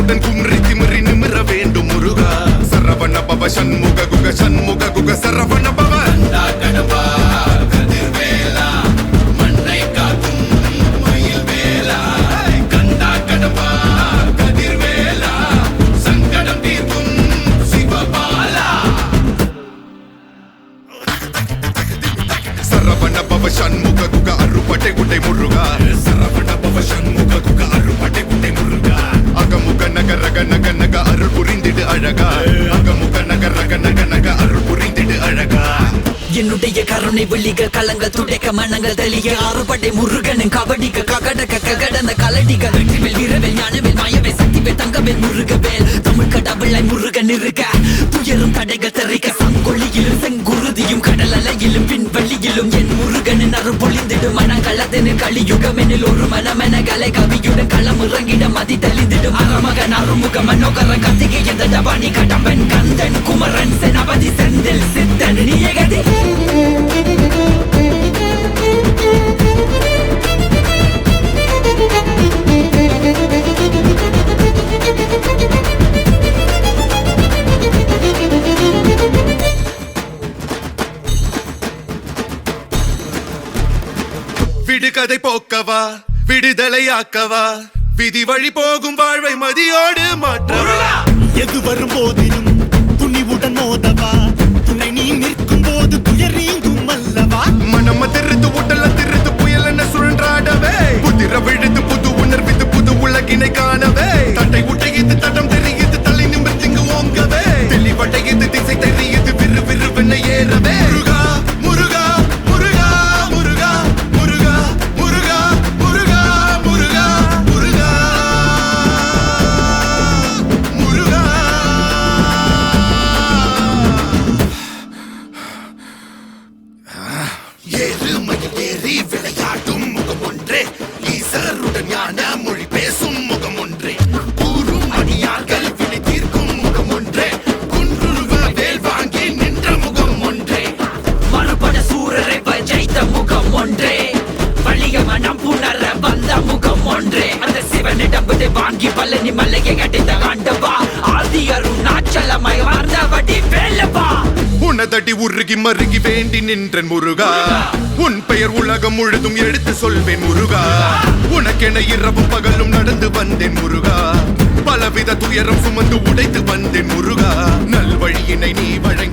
வீரமுடன் கும்ரி திமிரி நிமிர வேண்டும் முருகா. சரவண பவ சண்முக குக சண்முக குக சரவண பவ கடம்பா கதிர்வேலா மண்ணை காக்கும் மயில் வேலா கந்தா கடம்பா கதிர்வேலா சங்கடம் தீர்க்கும் சிவபாலா. சரவண பவ சண்முக குக அருப்பட்டை குட்டை முருகா. சரவண பவ சண்முக குக அருப்பட்டை குட்டை முருகா. அகமுக நகரக நக நக அருள் புரிந்திடு அழகா. அகமுக நகரக நக நக அருள் புரிந்திடு அழகா. என்னுடைய கருணை வெளிக கலங்கள் துடைக்க மனங்கள் தெளிய ஆறுபடை முருகனின் கபடிக்க ககடக்க ககடந்த கலடிக்க வெற்றிவேல் வீரவேல் ஞானவேல் மாயவேல் சக்திவேல் தங்கவேல் முருகவேல் தமிழ் கடவுளாய் முருகன் இருக்க துயரும் தடைகள் தெரிக்க சங்கொழியிலும் செங்குருதியும் கடல் அலையிலும் பின்வழியிலும் என் முருகனின் அருள் பொழிந்திடும் மனங்களதனு கலியுகமெனில் ஒரு மனமென கலை கவியுடன் களம் இறங்கிட மதி தெளிந்திடும் அறமகன் அருமுக மனோகர கத்திகை எந்த டபானி கடம்பன் கந்தன் குமரன் செனபதி செந்தில் சித்தன் நீயகதி. விடுகதை போக்கவா விடுதலையாக்கவா விதி வழி போகும் வாழ்வை மதியோடு மாற்றவா. எது வரும் போதிலும் துணிவுடன் மோதவா துணை நீ நிற்கும் போது துயர் நீங்கும் அல்லவா. மனம திருத்து உடல திருத்து புயல் என்ன சுழன்றாடவே புதிர விழுது புது உணர்வித்து புது உலகினை காணவே தட்டை உடையது தடம் தெரியுது தலை நிமிர்த்திங்கு ஓங்கவே தெளிவடையது திசை தெரியுது விறு விறுவென ஏறவே. முருகா முருகா முருகா முருகா முருகா முருகா முருகா முருகா முருகா முருகா. ஏறுமையில் ஏறி விளையாடும் முகம் ஒன்றே ஈசருடன் ஞான மொழி பேசும் முகம் ஒன்றே கூறும் அடியார்கள் விழி தீர்க்கும் முகம் ஒன்றே குன்றுருவ வேல் வாங்கி நின்ற முகம் ஒன்றே மறுபட சூரரை ஜெயித்த முகம் ஒன்றே வலிய மனம் புணர வந்த முகம் ஒன்றே அந்த சிவனிடம் விதை வாங்கி பழனி மலையை கட்டித்த ஆண்டவா ஆதி அருணாச்சலமாய் வாழ்ந்தபடி வேலவா. உனதடி உருகி மருகி வேண்டி நின்றன் முருகா. உன் பெயர் உலகம் முழுதும் எடுத்து சொல்வேன் முருகா. உனக்கென இரவும் பகலும் நடந்து வந்தேன் முருகா. பலவித துயரம் சுமந்து உடைத்து வந்தேன் முருகா. நல்வழியினை நீ வழங்கி